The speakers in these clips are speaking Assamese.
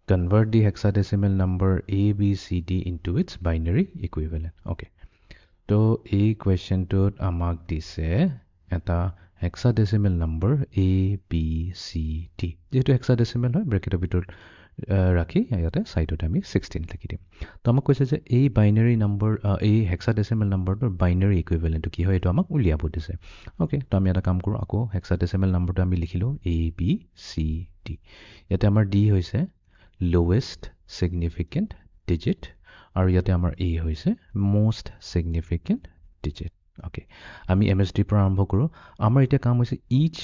convert the hexadecimal number ABCD into its binary equivalent. Okay. So এই কুৱেশ্যনটোত আমাক দিছে এটা hexadecimal number ABCD. যেহেতু hexadecimal হয় ব্ৰেকেটৰ ভিতৰত ৰাখি ইয়াতে সাইডতে আমি 16 লিখি দিম। তো আমাক কৈছে যে এই বাইনাৰী নম্বৰ এই hexadecimal নম্বৰটোৰ বাইনাৰী ইকুইভেলেণ্টটো কি হয় এইটো আমাক উলিয়াব দিছে। ওকে, তো আমি এটা কাম কৰোঁ, আকৌ hexadecimal নম্বৰটো আমি লিখিলোঁ ABCD। ইয়াতে আমাৰ D হৈছে lowest significant digit আৰু ইয়াতে আমাৰ A হৈছে most significant digit. Okay, আমি MSD পৰা আৰম্ভ কৰোঁ। আমাৰ এতিয়া কাম হৈছে each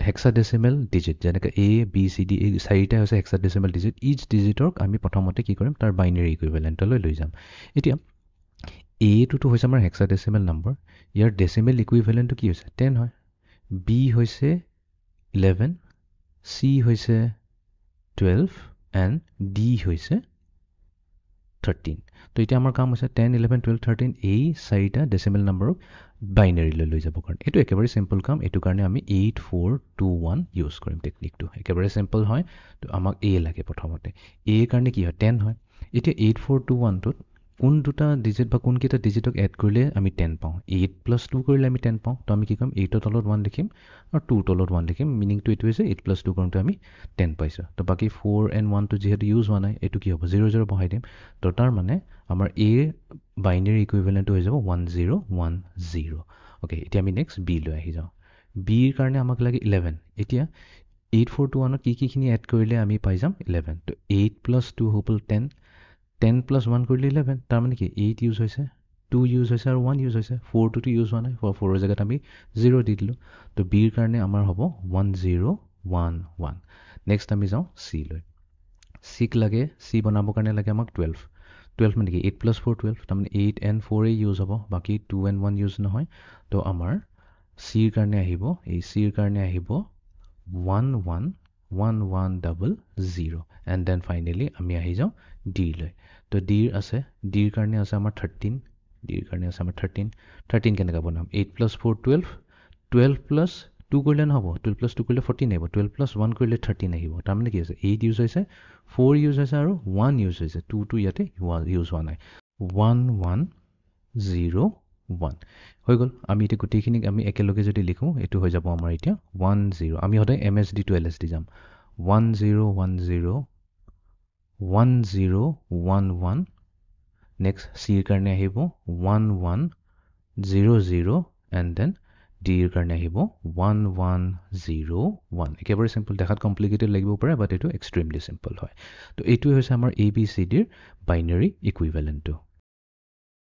hexadecimal digit, যেনেকৈ A, B, C, D, এই চাৰিটা হৈছে hexadecimal digit। each digitক আমি প্ৰথমতে কি কৰিম, তাৰ বাইনাৰী ইকুইভেলেণ্টলৈ লৈ যাম। এতিয়া A টোতো হৈছে আমাৰ hexadecimal নম্বৰ, ইয়াৰ ডেচিমেল ইকুইভেলেণ্টটো কি হৈছে 10 হয়, B হৈছে 11, C হৈছে 12 and D হৈছে 13. তো এতিয়া আমাৰ কাম হৈছে 10, 11, 12, 13 এই চাৰিটা ডেচিমেল নম্বৰক বাইনাৰীলৈ লৈ যাব কাৰণে। এইটো একেবাৰে চিম্পল কাম। এইটো কাৰণে আমি 8421 ইউজ কৰিম টেকনিকটো। একেবাৰে চিম্পল হয়। তো আমাক A লাগে প্ৰথমতে। A কাৰণে কি হয় 10 হয়। এতিয়া 8421টোত কোন দুটা ডিজিট বা কোনকেইটা ডিজিটক এড কৰিলে আমি 10 পাওঁ। 8 + 2 কৰিলে আমি 10 পাওঁ। তো আমি কি কৰিম, 8ৰ তলত 1 লিখিম আৰু 2ৰ তলত 1 লিখিম। মিনিংটো এইটো হৈছে 8 + 2 কৰোঁতে আমি 10 পাইছোঁ। তো বাকী 4 and 1টো যিহেতু ইউজ হোৱা নাই, এইটো কি হ'ব 0 0 বহাই দিম। তো তাৰ মানে আমাৰ A বাইনাৰী ইকুইভেলেণ্টটো হৈ যাব 1010। অ'কে, এতিয়া আমি নেক্সট B লৈ আহি যাওঁ। Bৰ কাৰণে আমাক লাগে 11। এতিয়া 8421ত কিখিনি এড কৰিলে আমি পাই যাম 11। তো 8 + 2 হ'ল 10, 10 + 1 কৰিলে 11। তাৰমানে কি 8 ইউজ হৈছে, 2 ইউজ হৈছে আৰু 1 ইউজ হৈছে। 4টোতো ইউজ হোৱা নাই, 4ৰ জেগাত আমি 0 দি দিলোঁ। তো Bৰ কাৰণে আমাৰ হ'ব 1011। নেক্সট আমি যাওঁ C লৈ। Cক লাগে, C বনাবৰ কাৰণে লাগে আমাক 12। 12 মানে কি 8 + 4 12, তাৰমানে 8 and 4 ইউজ হ'ব, বাকী 2 and 1 ইউজ নহয়। তো আমাৰ Cৰ কাৰণে আহিব, এই Cৰ কাৰণে আহিব 111100 এণ্ড দেন ফাইনেলি আমি আহি যাওঁ D লৈ। তো Dৰ কাৰণে আছে আমাৰ 13। Dৰ কাৰণে আছে আমাৰ 13। 13 কেনেকৈ বনাম, 8 + 4 12, 12 + 2 কৰিলে নহ'ব, 12 + 2 কৰিলে 14 আহিব, 12 + 1 কৰিলে 13 আহিব। তাৰমানে কি হৈছে 8 ইউজ হৈছে, 4 ইউজ হৈছে আৰু 1 ইউজ হৈছে, 2টো ইয়াতে ইউজ হোৱা নাই। 1101 হৈ গ'ল। আমি এতিয়া গোটেইখিনিক আমি একেলগে যদি লিখোঁ, এইটো হৈ যাব আমাৰ এতিয়া 10। আমি সদায় MSD to LSD যাম। 1010 1011। নেক্সট Cৰ কাৰণে আহিব 1100 এণ্ড দেন Dৰ কাৰণে আহিব 1101। একেবাৰে চিম্পল, দেখাত কমপ্লিকেটেড লাগিব পাৰে, বাট এইটো এক্সট্ৰিমলি চিম্পল হয়। তো এইটোৱে হৈছে আমাৰ ABCDৰ বাইনাৰী ইকুইভেলেণ্টটো।